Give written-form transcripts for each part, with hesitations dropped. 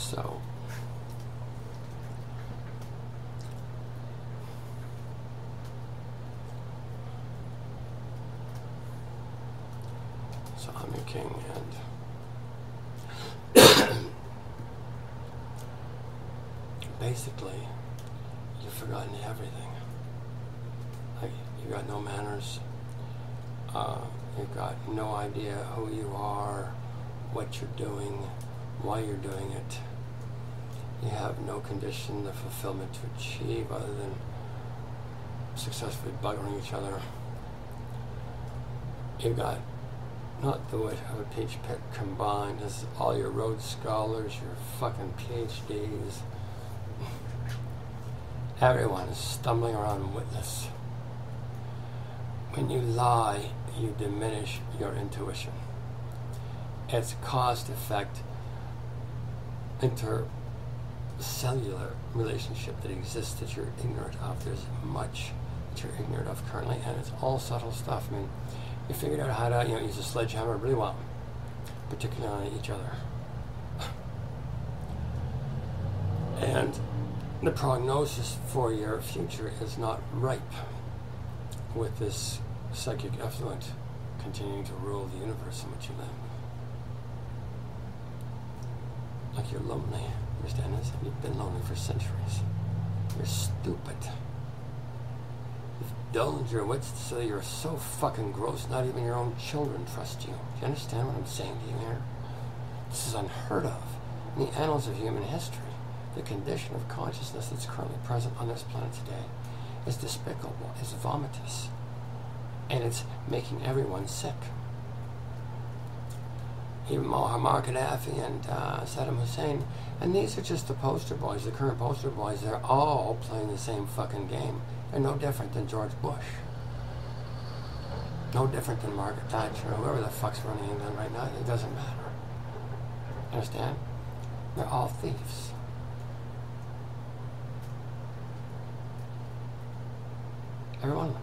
So I'm your king, and basically you've forgotten everything. Like, you got no manners, you've got no idea who you are, what you're doing, why you're doing it. You have no condition of fulfillment to achieve other than successfully buggering each other. You've got not the wit of a peach pit combined. This is all your Rhodes Scholars, your fucking PhDs. Everyone is stumbling around witless. When you lie, you diminish your intuition. It's cause-effect, intercellular relationship that exists that you're ignorant of. There's much that you're ignorant of currently, and it's all subtle stuff. I mean, you figured out how to, use a sledgehammer really well, particularly on each other. And the prognosis for your future is not ripe with this psychic effluent continuing to rule the universe in which you live. Like, you're lonely, you understand this? You've been lonely for centuries. You're stupid. You've dulled your wits so you're so fucking gross, not even your own children trust you. Do you understand what I'm saying to you here? This is unheard of in the annals of human history. The condition of consciousness that's currently present on this planet today is despicable, it's vomitous, and it's making everyone sick. Even Muammar Gaddafi and Saddam Hussein, and these are just the poster boys, the current poster boys. They're all playing the same fucking game. They're no different than George Bush. No different than Margaret Thatcher, or whoever the fuck's running England right now. It doesn't matter. Understand? They're all thieves. Every one of them.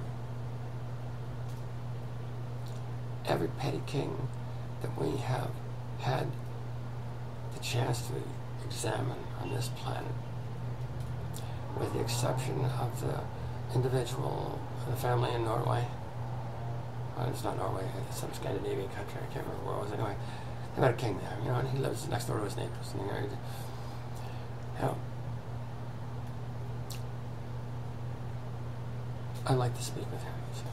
Every petty king that we have had the chance to examine on this planet, with the exception of the individual, the family in Norway. Well, it's not Norway, it's some Scandinavian country, I can't remember where it was anyway. They got a king there, and he lives next door to his neighbors. I like to speak with him. So.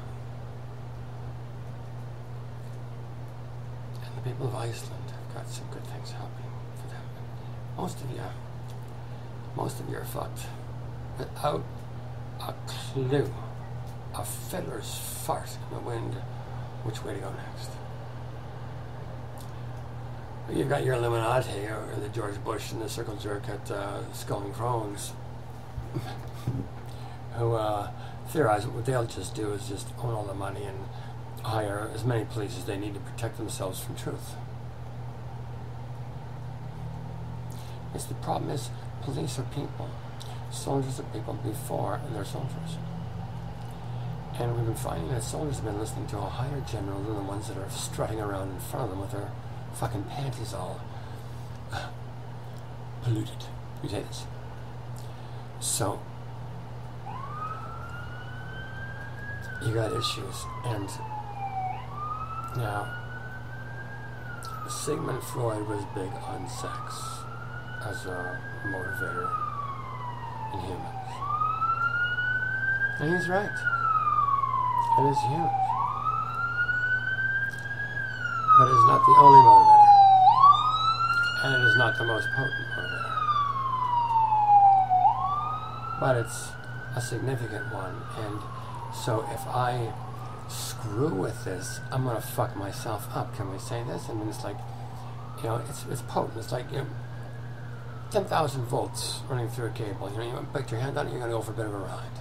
And the people of Iceland have got some good things happening for them. Most of you are fucked without a clue, a fiddler's fart in the wind, which way to go next. You've got your Illuminati, or the George Bush and the circle jerk at Skull and Crones, who theorize what they'll just do is just own all the money and hire as many police as they need to protect themselves from truth. Yes, the problem is, police are people. Soldiers are people before they're soldiers. And we've been finding that soldiers have been listening to a higher general than the ones that are strutting around in front of them with their fucking panties all polluted. You take this. So, you got issues. And now, Sigmund Freud was big on sex as a motivator in humans. And he's right. It is huge. But it is not the only motivator. And it is not the most potent motivator. But it's a significant one. And so if I screw with this, I'm going to fuck myself up. Can we say this? I mean, it's like, it's potent. It's like, 10,000 volts running through a cable. You put your hand on it, you're going to go for a bit of a ride.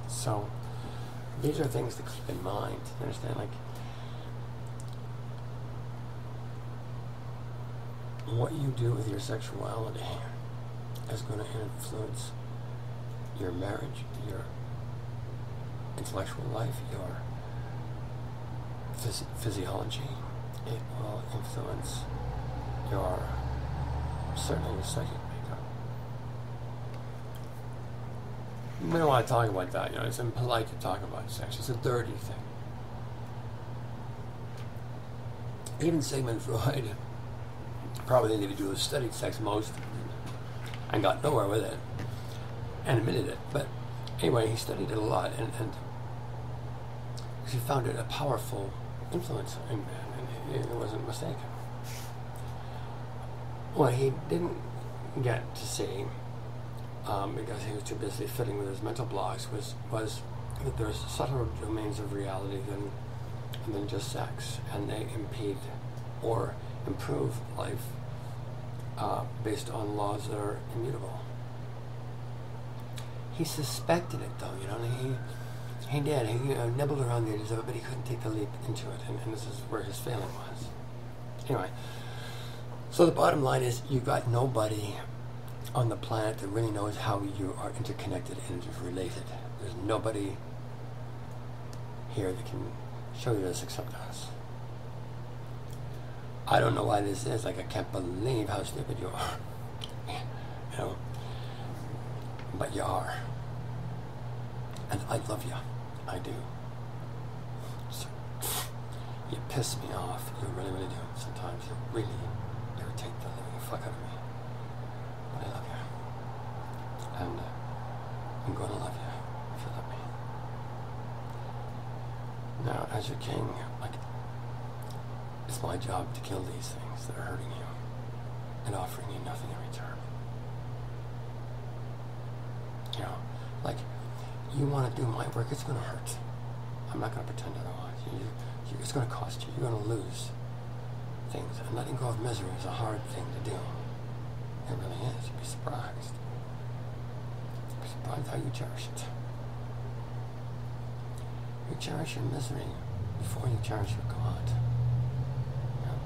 So, these are things to keep in mind. You understand? Like, what you do with your sexuality is going to influence your marriage, your intellectual life, your physiology. It will influence your certainly your psychic makeup. We don't want to talk about that, you know, it's impolite to talk about sex. It's a dirty thing. Even Sigmund Freud, probably the individual who studied sex most and got nowhere with it and admitted it. But anyway, he studied it a lot and he found it a powerful influence in man, and it wasn't mistaken. What he didn't get to see, because he was too busy fiddling with his mental blocks, was that there's subtler domains of reality than just sex, and they impede or improve life based on laws that are immutable. He suspected it, though, you know, and he did. He nibbled around the edges of it, but he couldn't take the leap into it, and this is where his failing was. Anyway, so the bottom line is, you've got nobody on the planet that really knows how you are interconnected and interrelated. There's nobody here that can show you this except us. I don't know why this is. Like, I can't believe how stupid you are. You know? But you are. And I love you. I do. So, you piss me off. You really, really do. Sometimes you really irritate the living fuck out of me. But I love you. And I'm going to love you if you love me. Now, as your king, like, it's my job to kill these things that are hurting you and offering you nothing in return. You know, like, you want to do my work, it's going to hurt. I'm not going to pretend otherwise. It's going to cost you. You're going to lose things. And letting go of misery is a hard thing to do. It really is. You'd be surprised. You'd be surprised how you cherish it. You cherish your misery before you cherish your God. You know?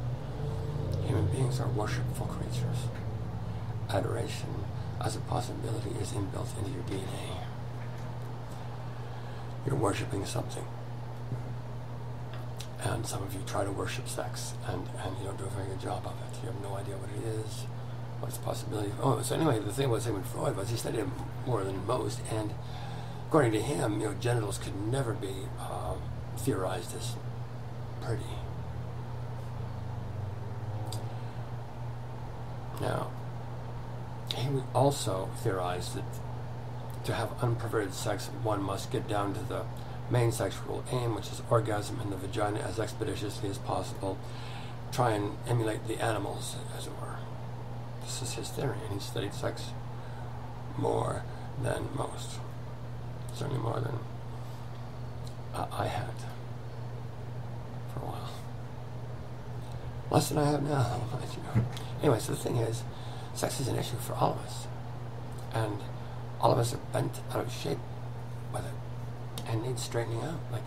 Human beings are worshipful creatures. Adoration as a possibility is inbuilt into your DNA. You're worshiping something. And some of you try to worship sex, and you don't do a very good job of it. You have no idea what it is, what its possibility. Oh, so anyway, the thing with Sigmund Freud was he studied it more than most, and according to him, you know, genitals could never be theorized as pretty. Now, he also theorized that to have unperverted sex, one must get down to the main sexual aim, which is orgasm in the vagina, as expeditiously as possible. Try and emulate the animals, as it were. This is his theory, and he studied sex more than most. Certainly more than I had for a while. Less than I have now, as you know. Anyway, so the thing is, sex is an issue for all of us. And all of us are bent out of shape with it and need straightening out. Like,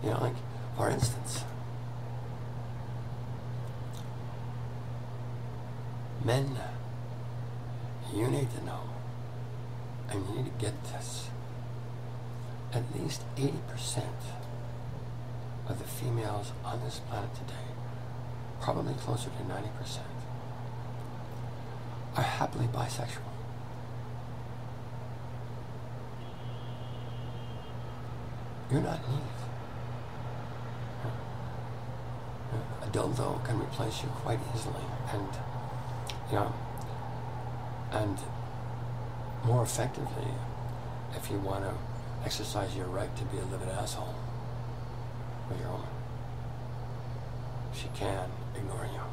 you know, like, for instance, men, you need to know, and you need to get this. At least 80% of the females on this planet today, probably closer to 90%, are happily bisexual. You're not in need. A dildo can replace you quite easily, and you know, and more effectively if you want to exercise your right to be a livid asshole with your woman. She can ignore you.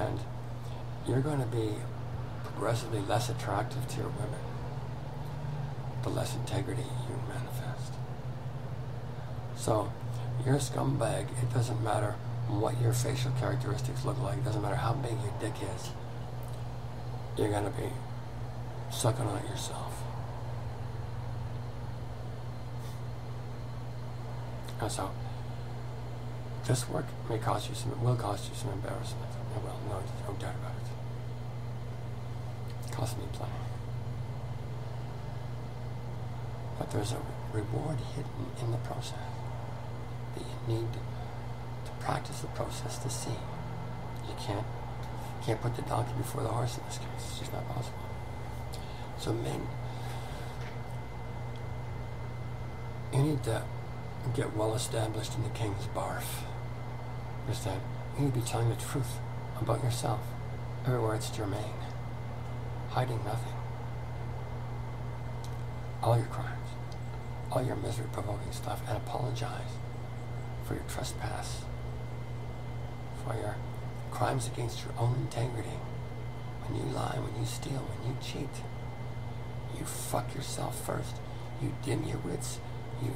And you're going to be progressively less attractive to your women the less integrity you manifest. So, you're a scumbag. It doesn't matter what your facial characteristics look like. It doesn't matter how big your dick is. You're going to be sucking on it yourself. And so, this work will cost you some embarrassment. It will, no doubt about it. It cost me plenty. But there's a reward hidden in the process that you need to practice the process to see. You can't put the donkey before the horse in this case. It's just not possible. So men, you need to get well established in the king's barf. Understand? You need to be telling the truth about yourself everywhere it's germane. Hiding nothing. All your crimes, all your misery-provoking stuff, and apologize for your trespass, for your crimes against your own integrity. When you lie, when you steal, when you cheat, you fuck yourself first. You dim your wits. You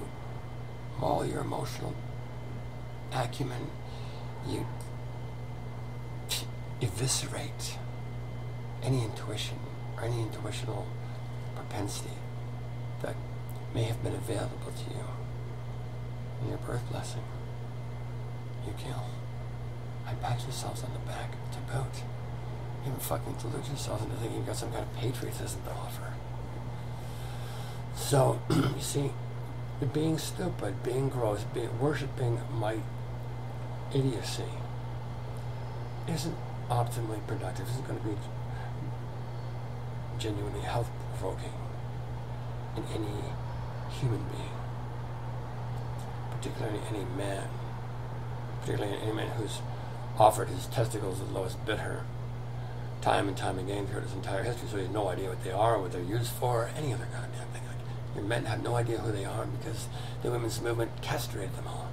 maul your emotional acumen. You eviscerate any intuition or any intuitional propensity that may have been available to you in your birth blessing. You kill. I pat yourselves on the back to boot. You even fucking delude yourselves into thinking you've got some kind of patriotism to offer. So, you see, being stupid, being gross, worshipping my idiocy isn't optimally productive, isn't going to be genuinely health-provoking in any human being, particularly any man, particularly any man who's offered his testicles at the lowest bidder time and time again throughout his entire history, so he has no idea what they are, or what they're used for, or any other goddamn thing. Like, your men have no idea who they are because the women's movement castrated them all.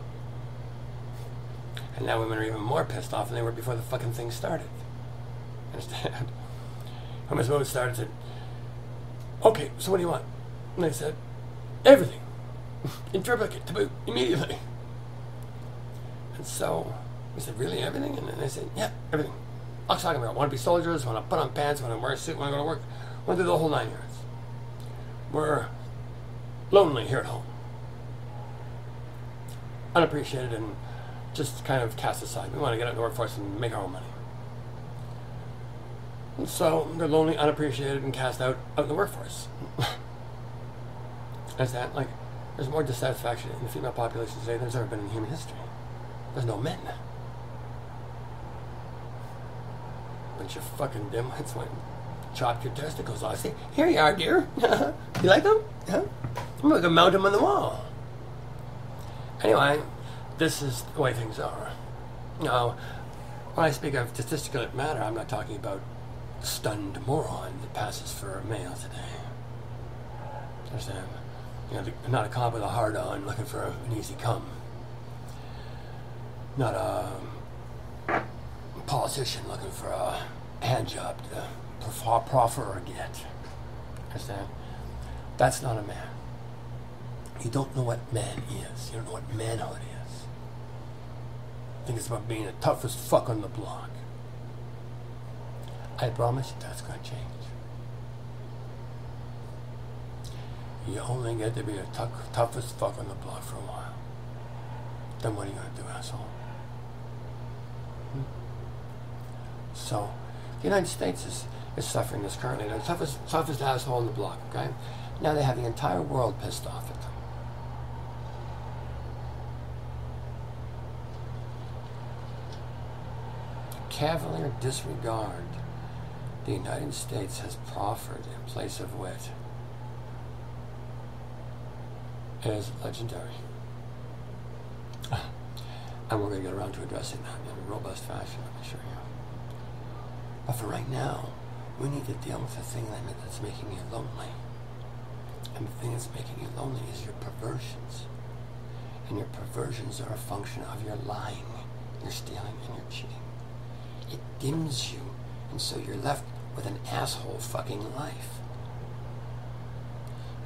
And now women are even more pissed off than they were before the fucking thing started. Understand? Women's movement started and said, okay, so what do you want? And they said, everything. In triplicate, to boot, immediately. And so we said, really, everything? And then they said, yeah, everything. I'm talking about, want to be soldiers, want to put on pants, want to wear a suit, want to go to work, want to do the whole 9 yards. We're lonely here at home. Unappreciated and just kind of cast aside. We want to get out in the workforce and make our own money. And so they're lonely, unappreciated, and cast out of the workforce. As that, like, there's more dissatisfaction in the female population today than there's ever been in human history. There's no men. Bunch of fucking dimwits went and chopped your testicles off. Say, here you are, dear. You like them? Huh? I'm going to mount them on the wall. Anyway, this is the way things are. Now, when I speak of statistical matter, I'm not talking about stunned moron that passes for a male today. Understand? You know, not a cop with a hard-on looking for an easy come. Not a politician looking for a hand job to proffer or get. Understand? That's not a man. You don't know what man is. You don't know what manhood is. I think it's about being the toughest fuck on the block. I promise you that's going to change. You only get to be the toughest fuck on the block for a while. Then what are you going to do, asshole? So, the United States is suffering this currently. They're the toughest asshole on the block, okay? Now they have the entire world pissed off at them. Cavalier disregard the United States has proffered in place of wit is legendary. And we're going to get around to addressing that in a robust fashion, let me assure you. But for right now, we need to deal with the thing that's making you lonely. And the thing that's making you lonely is your perversions. And your perversions are a function of your lying, your stealing, and your cheating. It dims you, and so you're left with an asshole fucking life.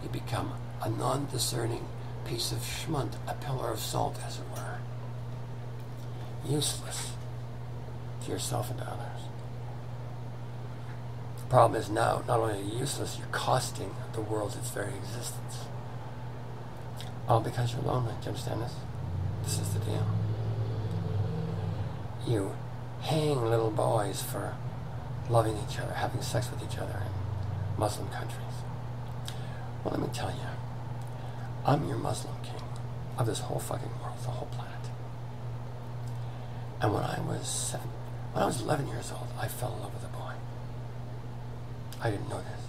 You become a non-discerning piece of schmunt, a pillar of salt, as it were. Useless to yourself and to others. The problem is now, not only are you useless, you're costing the world its very existence. All because you're lonely. Do you understand this? This is the deal. You hang little boys for loving each other, having sex with each other in Muslim countries. Well, let me tell you, I'm your Muslim king of this whole fucking world, the whole planet. And when I was 11 years old, I fell in love with a boy. I didn't know this.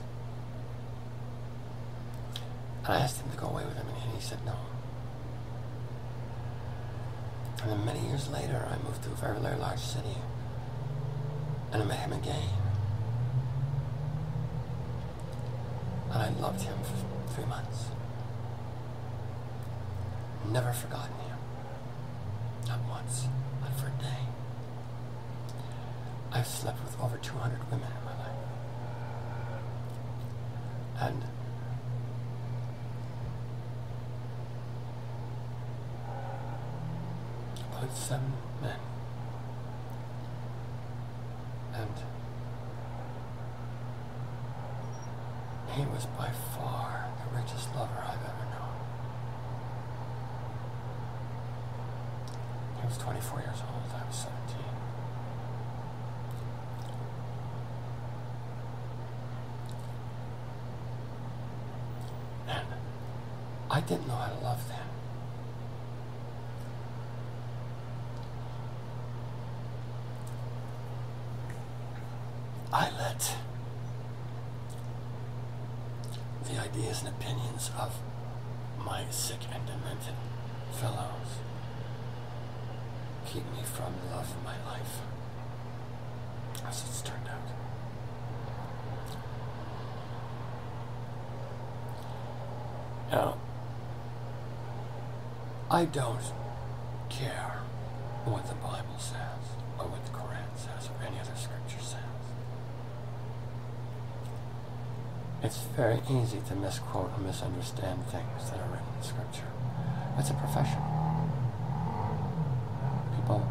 And I asked him to go away with him, and he said no. And then many years later, I moved to a very, very large city, and I met him again. And I loved him for 3 months. Never forgotten him. Not once, not for a day. I've slept with over 200 women in my life. And about 7 men. And he was by far the richest lover I've ever known. He was 24 years old, I was 17. And I didn't know how to love then. I let the ideas and opinions of my sick and demented fellows keep me from the love of my life, as it's turned out. Now, I don't care what the Bible says, or what the Quran says, or any other scripture says. It's very easy to misquote or misunderstand things that are written in Scripture. It's a profession. People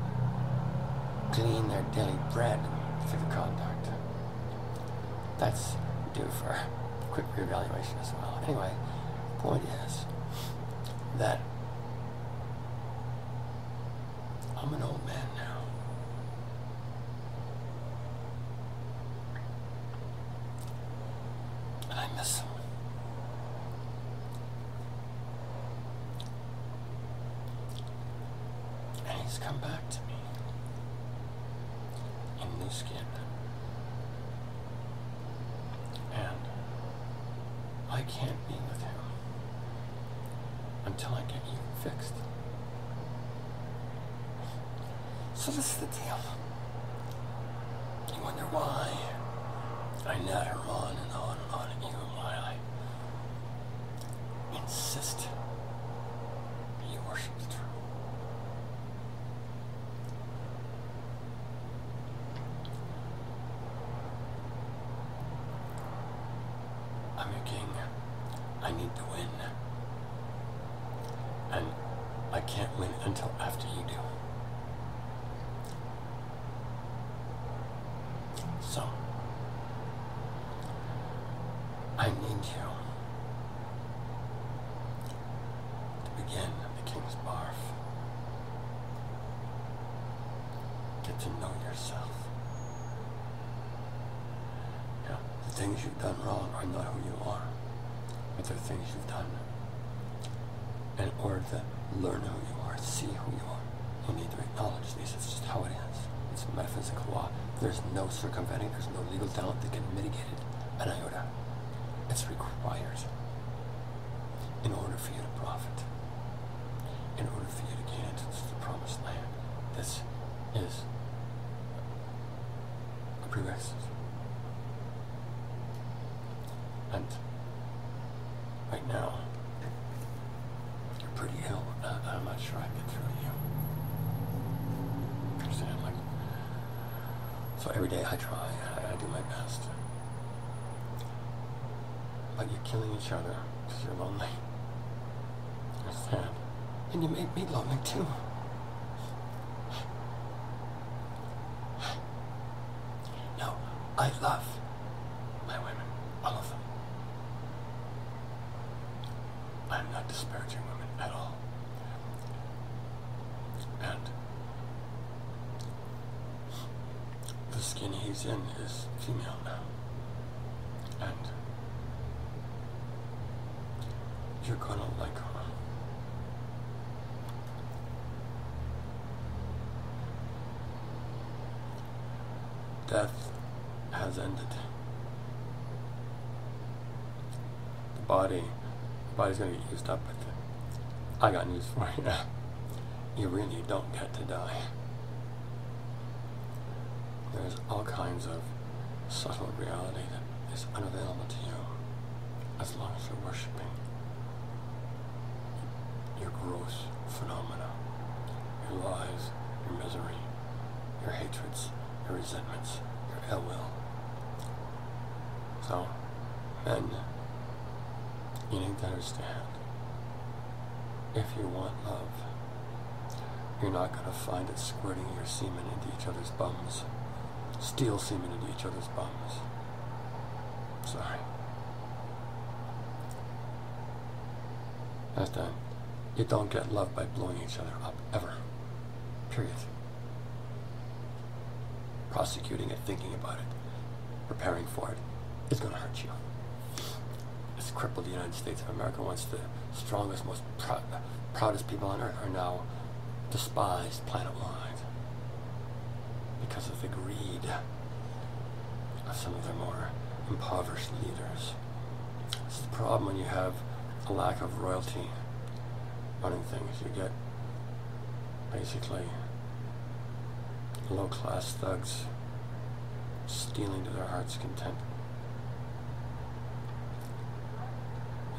glean their daily bread through the conduct. That's due for a quick reevaluation as well. Anyway, the point is that I'm an old man now. And I miss him. And he's come back to me in new skin. And I can't be with him until I get you fixed. So this is the deal. You wonder why I natter on and on and on at you, and why I insist you worship the truth. I'm your king. I need to win. And I can't win until after you do. So, I need you to begin the King's Barf. Get to know yourself. Now, the things you've done wrong are not who you are, but they're things you've done. And in order to learn who you are, see who you are, you need to acknowledge these. It's just how it is. It's a metaphysical law. There's no circumventing, there's no legal talent that can mitigate it an iota. It's required in order for you to profit, in order for you to gain entrance to the promised land. This is a prerequisite. And right now, you're pretty ill. I'm not sure I can get through to you. Understand? Like, so every day I try, I do my best. But you're killing each other because you're lonely. Understand? And you made me lonely too. No, I love my women, all of them. I'm not disparaging women at all. And the skin he's in is female now. And you're gonna like her. death has ended. The body's going to get used up, but I got news for you. You really don't get to die. There's all kinds of subtle reality that is unavailable to you as long as you're worshiping your gross phenomena, your lies, your misery, your hatreds, your resentments, your ill will. So, men, you need to understand, if you want love, you're not going to find it squirting your semen into each other's bums. Steal semen into each other's bums. Sorry. Understand? You don't get love by blowing each other up, ever. Period. Prosecuting it, thinking about it, preparing for it, is going to hurt you. It's crippled the United States of America. Once the strongest, most proudest people on earth are now despised planet-wide because of the greed of some of their more impoverished leaders. It's the problem when you have a lack of royalty running things. You get basically low-class thugs stealing to their heart's content,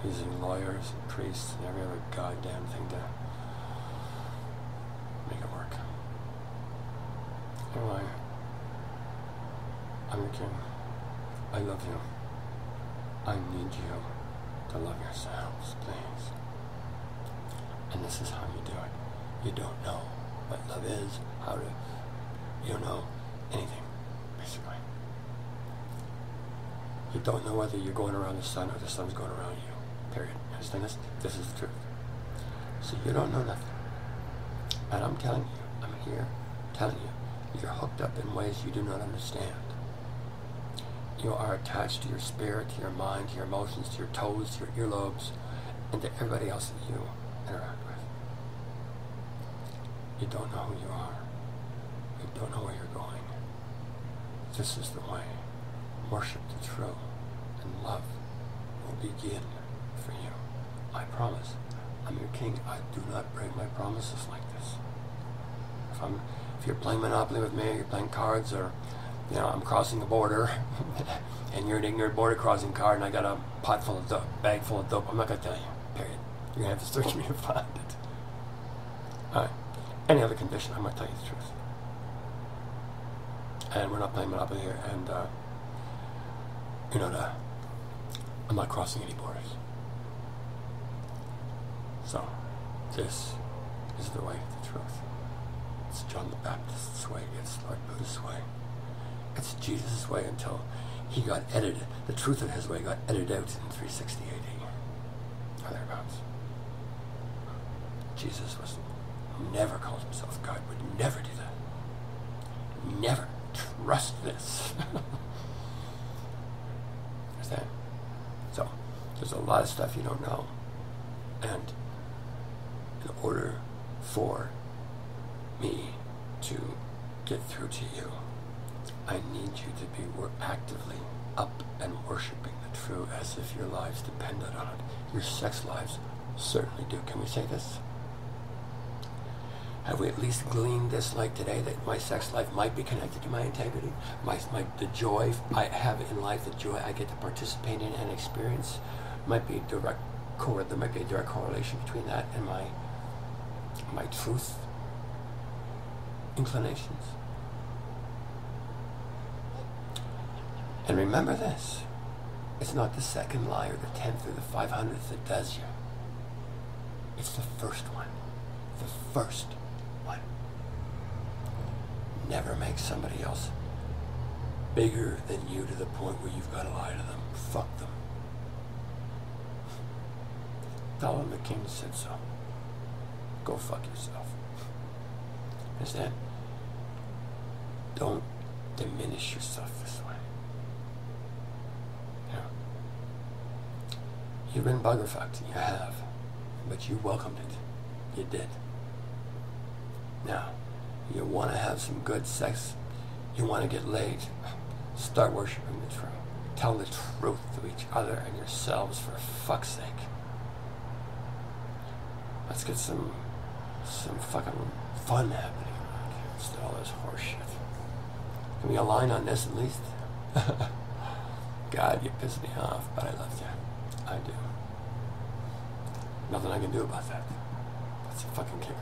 using lawyers and priests and every other goddamn thing to make it work. Anyway, I'm your king. I love you. I need you to love yourselves, please. And this is how you do it. You don't know what love is, you don't know anything, basically. You don't know whether you're going around the sun or the sun's going around you, period. You understand this? This is the truth. So you don't know nothing. And I'm telling you, I'm here telling you, you're hooked up in ways you do not understand. You are attached to your spirit, to your mind, to your emotions, to your toes, to your earlobes, and to everybody else that you interact with. You don't know who you are. You don't know where you're going. This is the way. Worship the true, and love will begin for you. I promise. I'm your king. I do not break my promises like this. If you're playing Monopoly with me, or you're playing cards, or I'm crossing the border, and you're an ignorant border crossing card, and I got a bag full of dope, I'm not gonna tell you. Period. You're gonna have to search me to find it. All right. Any other condition, I'm gonna tell you the truth. And we're not playing Monopoly here, and I'm not crossing any borders. So, this is the way to the truth. It's John the Baptist's way. It's Lord Buddha's way. It's Jesus' way until he got edited. The truth of his way got edited out in 360 AD. Or thereabouts. Jesus never called himself God. Would never do that. Never. Trust this. Understand? So, there's a lot of stuff you don't know. And in order for me to get through to you, I need you to be actively up and worshiping the true as if your lives depended on it. Your sex lives certainly do. Can we say this? Have we at least gleaned this light today that my sex life might be connected to my integrity? The joy I have in life, the joy I get to participate in and experience might be there might be a direct correlation between that and my truth inclinations. And remember this, it's not the second lie or the 10th or the 500th that does you. It's the first one. The first one. Never make somebody else bigger than you to the point where you've got to lie to them. Fuck them. Tell them the king said so. Go fuck yourself. Understand? Don't diminish yourself this way. You've been bugger fucked. You have. But you welcomed it. You did. Now, you want to have some good sex You want to get laid? Start worshiping the truth. Tell the truth to each other and yourselves, for fuck's sake. Let's get some fucking fun happening around here instead of all this horse shit. Give me a line on this at least. God, you piss me off, but I love you. I do. Nothing I can do about that. That's a fucking kicker.